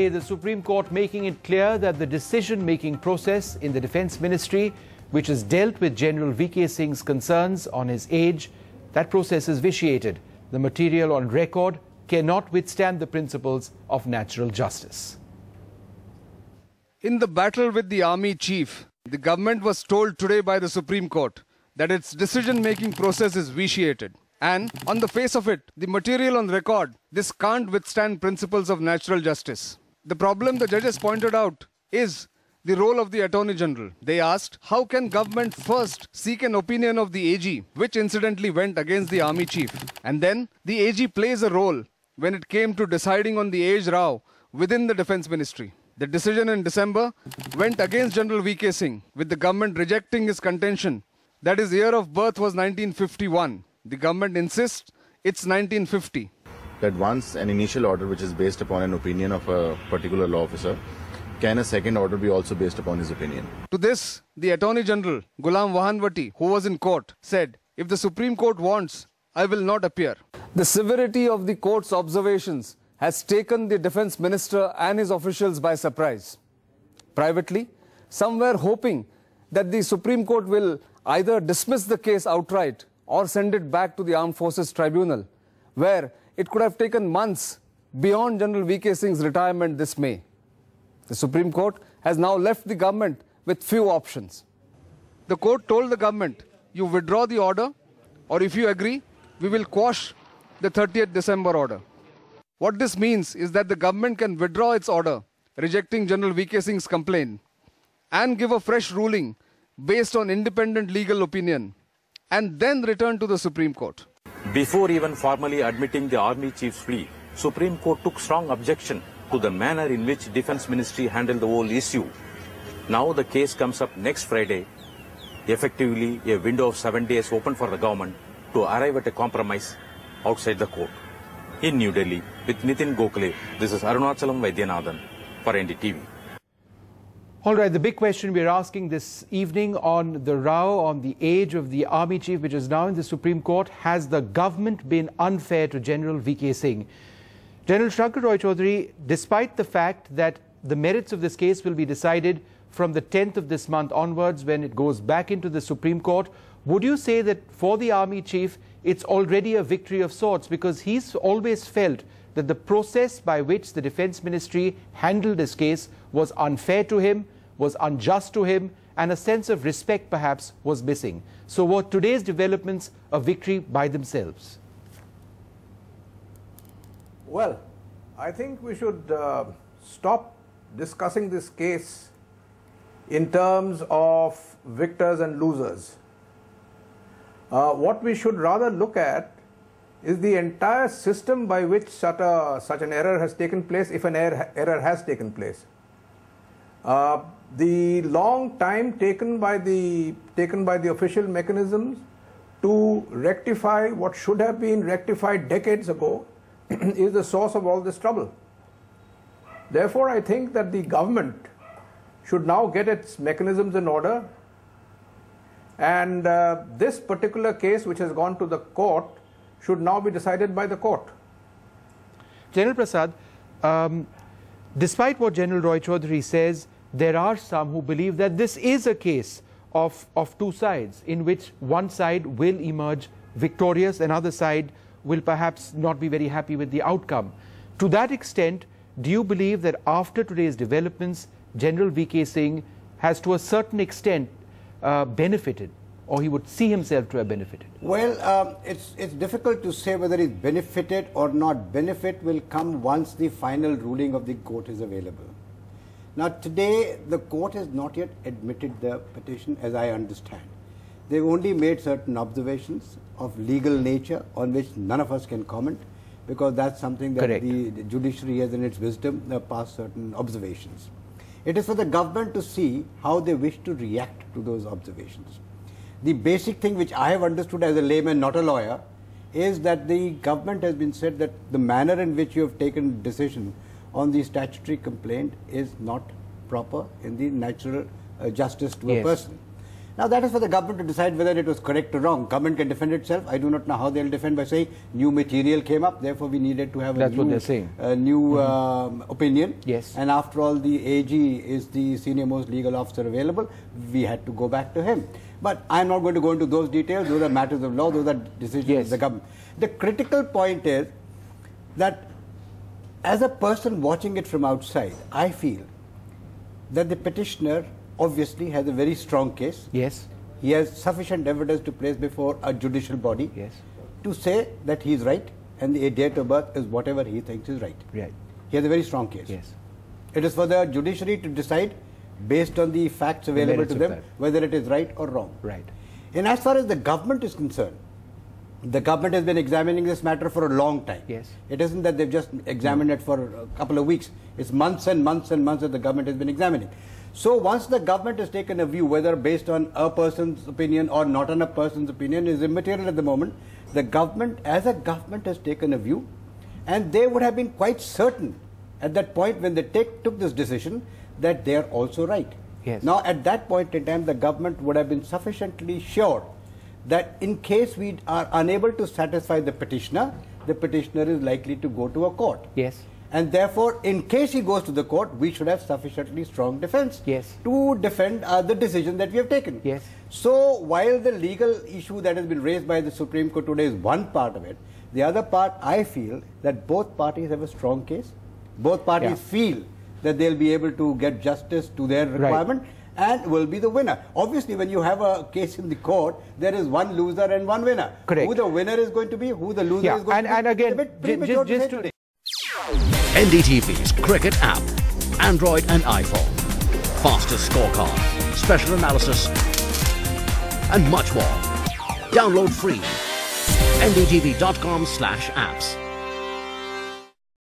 The Supreme Court making it clear that the decision-making process in the Defence Ministry, which has dealt with General VK Singh's concerns on his age, that process is vitiated. The material on record cannot withstand the principles of natural justice. In the battle with the army chief, the government was told today by the Supreme Court that its decision-making process is vitiated. And on the face of it, the material on record, this can't withstand principles of natural justice. The problem the judges pointed out is the role of the Attorney General. They asked, how can government first seek an opinion of the AG, which incidentally went against the army chief, and then the AG plays a role when it came to deciding on the age row within the Defence Ministry. The decision in December went against General VK Singh, with the government rejecting his contention that his year of birth was 1951. The government insists it's 1950. That once an initial order which is based upon an opinion of a particular law officer, can a second order be also based upon his opinion? To this, the Attorney General, Ghulam Wahanwati, who was in court, said, if the Supreme Court wants, I will not appear. The severity of the court's observations has taken the Defence Minister and his officials by surprise. Privately, some were hoping that the Supreme Court will either dismiss the case outright or send it back to the Armed Forces Tribunal, where it could have taken months beyond General VK Singh's retirement this May. The Supreme Court has now left the government with few options. The court told the government, you withdraw the order, or if you agree, we will quash the 30th December order. What this means is that the government can withdraw its order, rejecting General VK Singh's complaint, and give a fresh ruling based on independent legal opinion, and then return to the Supreme Court. Before even formally admitting the Army Chief's plea, Supreme Court took strong objection to the manner in which Defence Ministry handled the whole issue. Now the case comes up next Friday. Effectively, a window of 7 days open for the government to arrive at a compromise outside the court. In New Delhi, with Nitin Gokhale, this is Arunachalam Vaidyanathan for NDTV. All right, the big question we're asking this evening on the row on the age of the Army Chief, which is now in the Supreme Court, has the government been unfair to General VK Singh? General Shankar Roy Chaudhary, despite the fact that the merits of this case will be decided from the 10th of this month onwards when it goes back into the Supreme Court, would you say that for the Army Chief, it's already a victory of sorts, because he's always felt that the process by which the Defence Ministry handled this case was unfair to him, was unjust to him, and a sense of respect perhaps was missing. So were today's developments a victory by themselves? Well, I think we should stop discussing this case in terms of victors and losers. What we should rather look at is the entire system by which such an error has taken place, if an error has taken place. The long time taken by the official mechanisms to rectify what should have been rectified decades ago is the source of all this trouble. Therefore, I think that the government should now get its mechanisms in order, and this particular case which has gone to the court should now be decided by the court. General Prasad, despite what General Roy Chaudhary says, there are some who believe that this is a case of two sides, in which one side will emerge victorious and other side will perhaps not be very happy with the outcome. To that extent, do you believe that after today's developments, General VK Singh has to a certain extent benefited, or he would see himself to have benefited? Well, it's difficult to say whether he's benefited or not. Benefit will come once the final ruling of the court is available. Now, today, the court has not yet admitted the petition, as I understand. They've only made certain observations of legal nature on which none of us can comment, because that's something that the judiciary has in its wisdom passed certain observations. It is for the government to see how they wish to react to those observations. The basic thing which I have understood as a layman, not a lawyer, is that the government has been said that the manner in which you have taken decision on the statutory complaint is not proper in the natural justice to a person. Now that is for the government to decide whether it was correct or wrong. Government can defend itself. I do not know how they will defend by saying new material came up, therefore we needed to have a new opinion. Yes. And after all, the AG is the senior most legal officer available. We had to go back to him. But I am not going to go into those details. Those are matters of law. Those are decisions of the government. The critical point is that as a person watching it from outside, I feel that the petitioner obviously has a very strong case. Yes. He has sufficient evidence to place before a judicial body to say that he is right and the date of birth is whatever he thinks is right. Right. He has a very strong case. Yes. It is for the judiciary to decide based on the facts available to them whether it is right or wrong. Right. And as far as the government is concerned, the government has been examining this matter for a long time. Yes. It isn't that they've just examined it for a couple of weeks. It's months and months and months that the government has been examining. So once the government has taken a view, whether based on a person's opinion or not on a person's opinion, is immaterial at the moment. The government, as a government, has taken a view, and they would have been quite certain at that point when they took this decision that they are also right. Yes. Now, at that point in time, the government would have been sufficiently sure that in case we are unable to satisfy the petitioner is likely to go to a court. Yes. And therefore, in case he goes to the court, we should have sufficiently strong defense to defend the decision that we have taken. Yes. So, while the legal issue that has been raised by the Supreme Court today is one part of it, the other part, I feel that both parties have a strong case. Both parties feel that they'll be able to get justice to their requirement and will be the winner. Obviously, when you have a case in the court, there is one loser and one winner. Correct. Who the winner is going to be, who the loser is going to be. And again, just today. NDTV's cricket app, Android and iPhone, fastest scorecard, special analysis, and much more. Download free. ndtv.com/apps.